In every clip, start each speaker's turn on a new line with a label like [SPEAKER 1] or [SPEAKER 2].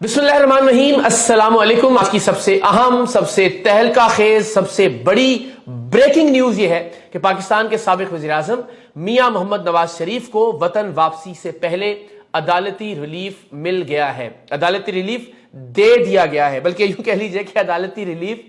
[SPEAKER 1] बिस्मिल्लाहिर्रहमानिर्रहीम, अस्सलाम वालेकुम। आज की सबसे अहम, सबसे तहलका खेज, सबसे बड़ी ब्रेकिंग न्यूज ये है कि पाकिस्तान के साबिक वज़ीर आज़म मियां मोहम्मद नवाज शरीफ को वतन वापसी से पहले अदालती रिलीफ मिल गया है, अदालती रिलीफ दे दिया गया है, बल्कि यूं कह लीजिए कि अदालती रिलीफ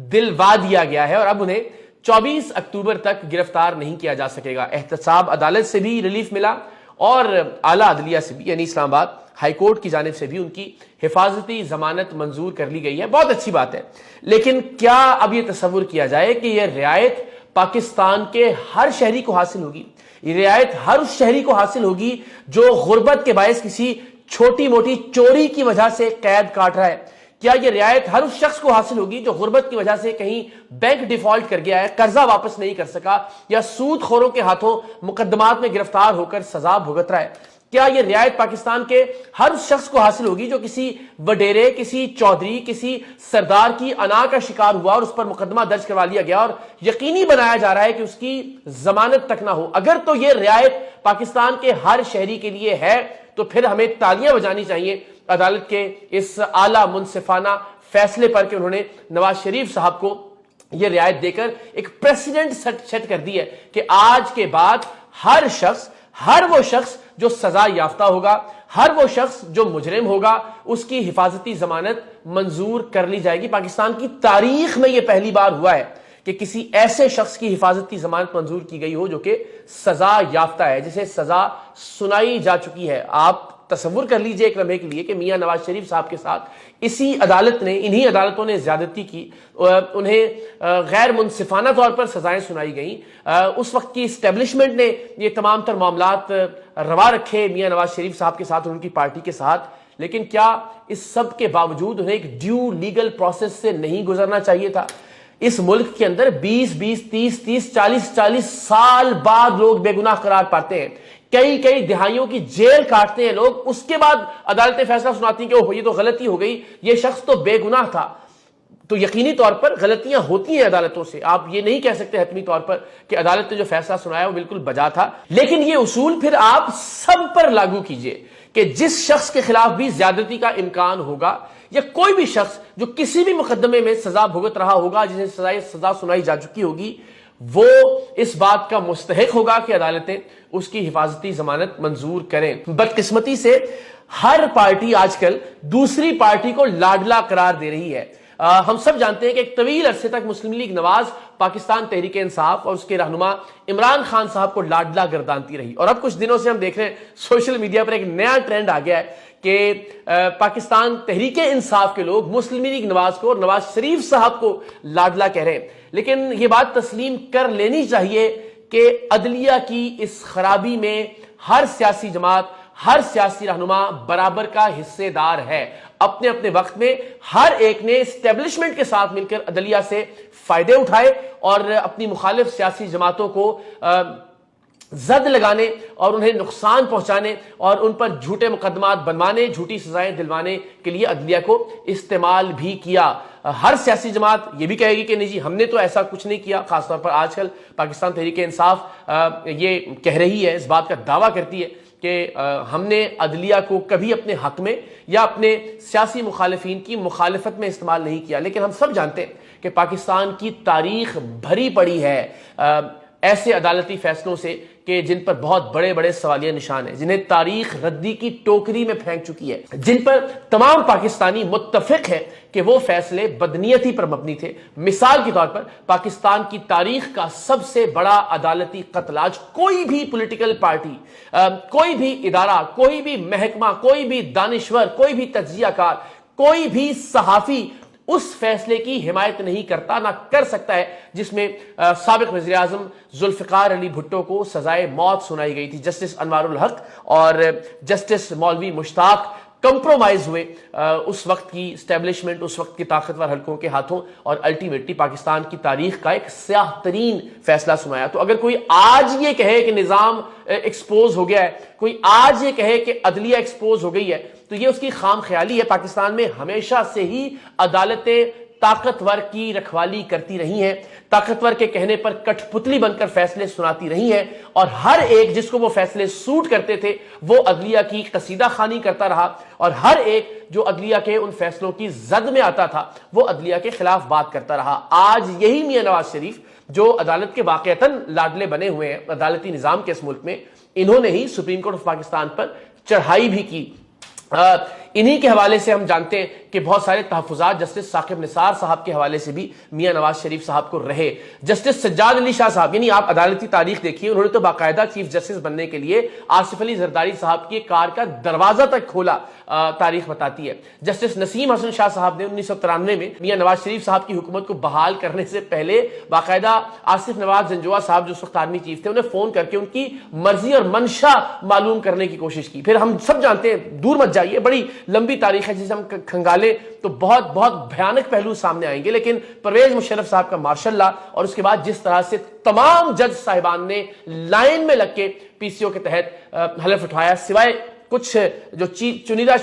[SPEAKER 1] दिलवा दिया गया है और अब उन्हें 24 अक्टूबर तक गिरफ्तार नहीं किया जा सकेगा। एहतसाब अदालत से भी रिलीफ मिला और आला अदलिया से भी, यानी इस्लामाबाद हाई कोर्ट की जानिब से भी उनकी हिफाजती जमानत मंजूर कर ली गई है। बहुत अच्छी बात है, लेकिन क्या अब यह तस्वुर किया जाए कि यह रियायत पाकिस्तान के हर शहरी को हासिल होगी? ये रियायत हर उस शहरी को हासिल होगी जो गुर्बत के बायस किसी छोटी मोटी चोरी की वजह से कैद काट रहा है? क्या यह रियायत हर उस शख्स को हासिल होगी जो गुर्बत की वजह से कहीं बैंक डिफॉल्ट कर गया है, कर्जा वापस नहीं कर सका, या सूदखोरों के हाथों मुकदमात में गिरफ्तार होकर सजा भुगत रहा है? क्या यह रियायत पाकिस्तान के हर उस शख्स को हासिल होगी जो किसी वडेरे, किसी चौधरी, किसी सरदार की अना का शिकार हुआ और उस पर मुकदमा दर्ज करवा लिया गया और यकीनी बनाया जा रहा है कि उसकी जमानत तक ना हो? अगर तो यह रियायत पाकिस्तान के हर शहरी के लिए है तो फिर हमें तालियां बजानी चाहिए अदालत के इस आला मुनसिफाना फैसले पर कि उन्होंने नवाज शरीफ साहब को यह रियायत देकर एक प्रेसिडेंट सेट कर दी है कि आज के बाद हर वो शख्स जो सजा याफ्ता होगा, हर वो शख्स जो मुजरिम होगा, उसकी हिफाजती जमानत मंजूर कर ली जाएगी। पाकिस्तान की तारीख में यह पहली बार हुआ है कि किसी ऐसे शख्स की हिफाजती जमानत मंजूर की गई हो जो कि सजा याफ्ता है, जिसे सजा सुनाई जा चुकी है। आप तसव्वुर कर लीजिए एक लम्हे के लिए कि मियां नवाज शरीफ साहब के साथ इसी अदालत ने, इन्हीं अदालतों ने ज्यादती की, उन्हें गैर मुनसिफाना तौर पर सजाएं सुनाई गई। उस वक्त की इस्टेब्लिशमेंट ने ये तमाम तर मामलात रवा रखे मियां नवाज शरीफ साहब के साथ और उनकी पार्टी के साथ, लेकिन क्या इस सब के बावजूद उन्हें एक ड्यू लीगल प्रोसेस से नहीं गुजरना चाहिए था? इस मुल्क के अंदर 20-20, 30-30, 40-40 साल बाद लोग बेगुनाह करार पाते हैं, कई दिहाइयों की जेल काटते हैं लोग, उसके बाद अदालतें फैसला सुनाती हैं कि ओह ये तो गलती हो गई, ये शख्स तो बेगुनाह था। तो यकीनी तौर पर गलतियां होती हैं अदालतों से, आप ये नहीं कह सकते हतमी तौर पर कि अदालत ने जो फैसला सुनाया वो बिल्कुल बजा था। लेकिन ये उसूल फिर आप सब पर लागू कीजिए कि जिस शख्स के खिलाफ भी ज्यादती का इम्कान होगा या कोई भी शख्स जो किसी भी मुकदमे में सजा भुगत रहा होगा, जिसे सजा सुनाई जा चुकी होगी, वो इस बात का मुस्तहिक होगा कि अदालतें उसकी हिफाजती जमानत मंजूर करें। बदकिस्मती से हर पार्टी आजकल दूसरी पार्टी को लाडला करार दे रही है। हम सब जानते हैं कि एक तवील अरसे तक मुस्लिम लीग नवाज पाकिस्तान तहरीक इंसाफ और उसके रहनुमा इमरान खान साहब को लाडला गर्दानती रही, और अब कुछ दिनों से हम देख रहे हैं सोशल मीडिया पर एक नया ट्रेंड आ गया है कि पाकिस्तान तहरीक इंसाफ के लोग मुस्लिम लीग नवाज को और नवाज शरीफ साहब को लाडला कह रहे हैं। लेकिन यह बात तस्लीम कर लेनी चाहिए कि अदलिया की इस खराबी में हर सियासी जमात, हर सियासी रहनुमा बराबर का हिस्सेदार है। अपने अपने वक्त में हर एक ने एस्टेब्लिशमेंट के साथ मिलकर अदलिया से फायदे उठाए और अपनी मुखालिफ सियासी जमातों को जद लगाने और उन्हें नुकसान पहुंचाने और उन पर झूठे मुकदमात बनवाने, झूठी सजाएं दिलवाने के लिए अदलिया को इस्तेमाल भी किया। हर सियासी जमात ये भी कहेगी कि नहीं जी हमने तो ऐसा कुछ नहीं किया। खासतौर पर आजकल पाकिस्तान तहरीक इंसाफ ये कह रही है, इस बात का दावा करती है कि हमने अदलिया को कभी अपने हक में या अपने सियासी मुखालिफिन की मुखालिफत में इस्तेमाल नहीं किया। लेकिन हम सब जानते हैं कि पाकिस्तान की तारीख भरी पड़ी है ऐसे अदालती फैसलों से कि जिन पर बहुत बड़े बड़े सवालिया निशान हैं, जिन्हें तारीख रद्दी की टोकरी में फेंक चुकी है, जिन पर तमाम पाकिस्तानी मुत्तफिक है कि वो फैसले बदनीयती पर मबनी थे। मिसाल के तौर पर पाकिस्तान की तारीख का सबसे बड़ा अदालती कत्ल आज कोई भी पॉलिटिकल पार्टी, कोई भी इदारा, कोई भी महकमा, कोई भी दानिश्वर, कोई भी तज्जियाकार, कोई भी सहाफी उस फैसले की हिमायत नहीं करता, ना कर सकता है जिसमें साबिक वज़ीर आज़म जुल्फ़िकार अली भुट्टो को सजाए मौत सुनाई गई थी। जस्टिस अनवारुल हक और जस्टिस मौलवी मुश्ताक कंप्रोमाइज हुए उस वक्त की स्टैब्लिशमेंट, उस वक्त की ताकतवर हलकों के हाथों, और अल्टीमेटली पाकिस्तान की तारीख का एक स्याह तरीन फैसला सुनाया। तो अगर कोई आज ये कहे कि निजाम एक्सपोज हो गया है, कोई आज ये कहे कि अदलिया एक्सपोज हो गई है, तो ये उसकी खाम ख्याली है। पाकिस्तान में हमेशा से ही अदालतें ताकतवर की रखवाली करती रही हैं, ताकतवर के कहने पर कठपुतली बनकर फैसले सुनाती रही हैं, और हर एक जिसको वो फैसले सूट करते थे वो अदलिया की कसीदा खानी करता रहा, और हर एक जो अदलिया के उन फैसलों की जद में आता था वो अदलिया के खिलाफ बात करता रहा। आज यही मियां नवाज शरीफ जो अदालत के वाकईतन लाडले बने हुए हैं अदालती निजाम के इस मुल्क में, इन्होंने ही सुप्रीम कोर्ट ऑफ पाकिस्तान पर चढ़ाई भी की। इन्हीं के हवाले से हम जानते हैं कि बहुत सारे तहफुजात जस्टिस साकिब निसार साहब के हवाले से भी मियां नवाज शरीफ साहब को रहे। जस्टिस सज्जाद अली शाह साहब, यानी आप अदालती तारीख देखिए, उन्होंने तो बाकायदा चीफ जस्टिस बनने के लिए आसिफ अली जरदारी साहब की कार का दरवाजा तक खोला, तारीख बताती है। जस्टिस नसीम हसन शाह साहब ने 1993 में मियां नवाज शरीफ साहब की हुकूमत को बहाल करने से पहले बाकायदा आसिफ नवाज जंजुआ साहब जो उस वक्त आर्मी चीफ थे, उन्हें फोन करके उनकी मर्जी और मंशा मालूम करने की कोशिश की। फिर हम सब जानते हैं, दूर मत जाइए, बड़ी लंबी तारीख है, जिसे हम खंगाले तो बहुत बहुत भयानक पहलू सामने आएंगे, लेकिन परवेज मुशर्रफ साहब का मार्शल लॉ और उसके बाद जिस तरह से तमाम जज साहिबान ने लाइन में लग के पीसीओ के तहत हलफ उठाया, सिवाय कुछ जो चुनिंदा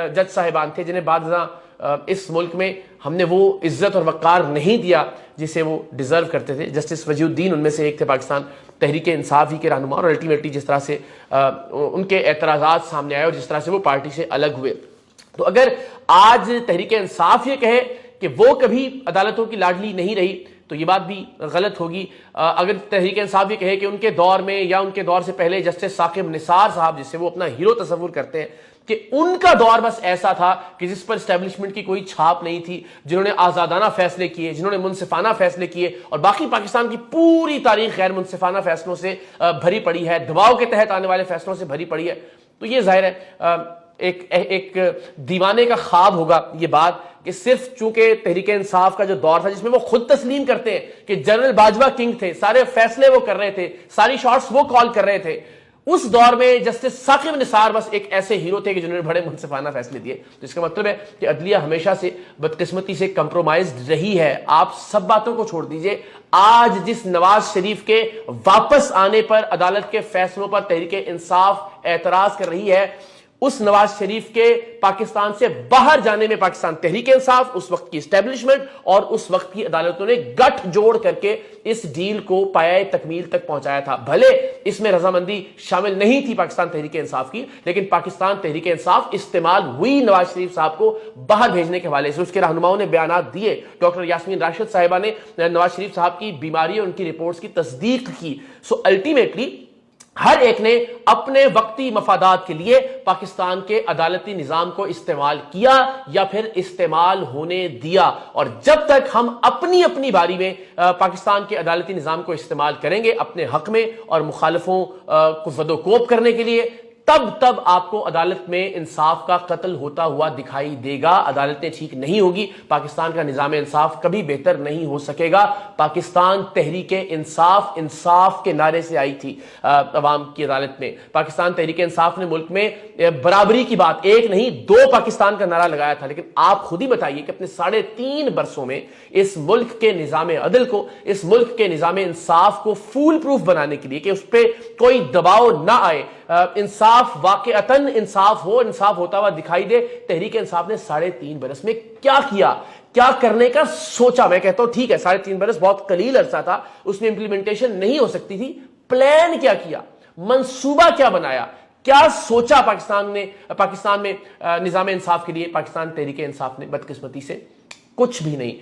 [SPEAKER 1] जज साहिबान थे जिन्हें बाद इस मुल्क में हमने वो इज्जत और वक़ार नहीं दिया जिसे वो डिजर्व करते थे। जस्टिस वजीउद्दीन उनमें से एक थे, पाकिस्तान तहरीक इंसाफ ही के रहनुमा, और अल्टीमेटली जिस तरह से उनके एतराज़ात सामने आए और जिस तरह से वो पार्टी से अलग हुए। तो अगर आज तहरीक इंसाफ ये कहे कि वो कभी अदालतों की लाडली नहीं रही तो ये बात भी गलत होगी। अगर तहरीक इंसाफ ये कहे कि उनके दौर में या उनके दौर से पहले जस्टिस साकिब निसार साहब, जिससे वो अपना हीरो तस्वुर करते हैं, कि उनका दौर बस ऐसा था कि जिस पर एस्टेब्लिशमेंट की कोई छाप नहीं थी, जिन्होंने आजादाना फैसले किए, जिन्होंने मुनसिफाना फैसले किए, और बाकी पाकिस्तान की पूरी तारीख गैर मुनसिफाना फैसलों से भरी पड़ी है, दबाव के तहत आने वाले फैसलों से भरी पड़ी है, तो ये जाहिर है एक दीवाने का ख्वाब होगा ये बात कि सिर्फ चूंकि तहरीक इंसाफ का जो दौर था जिसमें वो खुद तस्लीम करते हैं कि जनरल बाजवा किंग थे, सारे फैसले वो कर रहे थे, सारी शॉट्स वो कॉल कर रहे थे, उस दौर में जस्टिस साकिब निसार बस एक ऐसे हीरो थे कि जिन्होंने बड़े मुनसिफाना फैसले दिए। तो इसका मतलब है कि अदलिया हमेशा से बदकिस्मती से कंप्रोमाइज्ड रही है। आप सब बातों को छोड़ दीजिए, आज जिस नवाज शरीफ के वापस आने पर अदालत के फैसलों पर तहरीक इंसाफ एतराज कर रही है, उस नवाज शरीफ के पाकिस्तान से बाहर जाने में पाकिस्तान तहरीक इंसाफ, उस वक्त की एस्टेब्लिशमेंट और उस वक्त की अदालतों ने गठ जोड़ करके इस डील को पाया तकमील तक पहुंचाया था। भले इसमें रजामंदी शामिल नहीं थी पाकिस्तान तहरीक इंसाफ की, लेकिन पाकिस्तान तहरीक इंसाफ इस्तेमाल हुई नवाज शरीफ साहब को बाहर भेजने के हवाले से। उसके रहनुमाओं ने बयानात दिए, डॉक्टर यास्मीन राशिद साहिबा ने नवाज शरीफ साहब की बीमारी और उनकी रिपोर्ट्स की तस्दीक की। सो अल्टीमेटली हर एक ने अपने वक्ती मफादात के लिए पाकिस्तान के अदालती निजाम को इस्तेमाल किया या फिर इस्तेमाल होने दिया, और जब तक हम अपनी अपनी बारी में पाकिस्तान के अदालती निजाम को इस्तेमाल करेंगे अपने हक में और मुखालिफों को ज़दोकोप करने के लिए, तब आपको अदालत में इंसाफ का कत्ल होता हुआ दिखाई देगा। अदालतें ठीक नहीं होगी, पाकिस्तान का निजाम इंसाफ कभी बेहतर नहीं हो सकेगा। पाकिस्तान तहरीक इंसाफ इंसाफ के नारे से आई थी अवाम की अदालत में। पाकिस्तान तहरीक इंसाफ ने मुल्क में बराबरी की बात, एक नहीं दो पाकिस्तान का नारा लगाया था, लेकिन आप खुद ही बताइए कि अपने 3.5 बरसों में इस मुल्क के निजाम अदल को, इस मुल्क के निजाम इंसाफ को फूल प्रूफ बनाने के लिए कि उस पर कोई दबाव ना आए, इंसाफ वाकईतन इंसाफ हो, इंसाफ होता हुआ दिखाई दे, तहरीक इंसाफ ने 3.5 बरस में क्या किया, क्या करने का सोचा। मैं कहता हूं ठीक है 3.5 बरस बहुत कलील अरसा था, उसमें इंप्लीमेंटेशन नहीं हो सकती थी, प्लान क्या किया, मंसूबा क्या बनाया, क्या सोचा पाकिस्तान में निजाम इंसाफ के लिए पाकिस्तान तहरीक इंसाफ ने। बदकिस्मती से कुछ भी नहीं,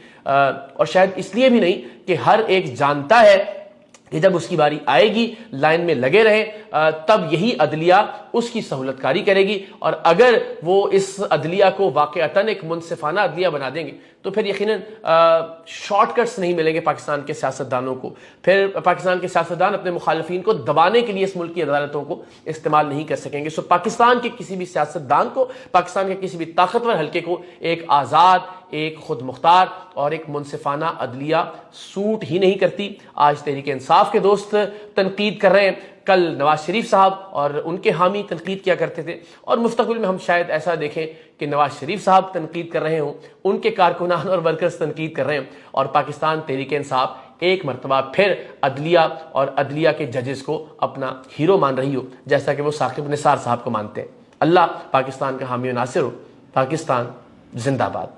[SPEAKER 1] और शायद इसलिए भी नहीं कि हर एक जानता है कि जब उसकी बारी आएगी लाइन में लगे रहे, तब यही अदलिया उसकी सहूलतकारी करेगी, और अगर वो इस अदलिया को वाकईतन एक मुनसिफाना अदलिया बना देंगे तो फिर यकीनन शॉर्टकट्स नहीं मिलेंगे पाकिस्तान के सियासतदानों को। फिर पाकिस्तान के सियासतदान अपने मुखालिफिन को दबाने के लिए इस मुल्क की अदालतों को इस्तेमाल नहीं कर सकेंगे। सो पाकिस्तान के किसी भी सियासतदान को, पाकिस्तान के किसी भी ताकतवर हल्के को एक आज़ाद, एक खुद मुख्तार और एक मुनसिफाना अदलिया सूट ही नहीं करती। आज तहरीक इंसाफ के दोस्त तनकीद कर रहे हैं, कल नवाज शरीफ साहब और उनके हामी तनकीद किया करते थे, और मुस्तकबिल में हम शायद ऐसा देखें कि नवाज शरीफ साहब तनकीद कर रहे हों, उनके कारकुनान और वर्कर्स तनकीद कर रहे हैं, और पाकिस्तान तहरीक इंसाफ एक मरतबा फिर अदलिया और अदलिया के जजेस को अपना हीरो मान रही हो, जैसा कि वो साकिब निसार साहब को मानते हैं। अल्लाह पाकिस्तान का हामी नासिर हो। पाकिस्तान जिंदाबाद।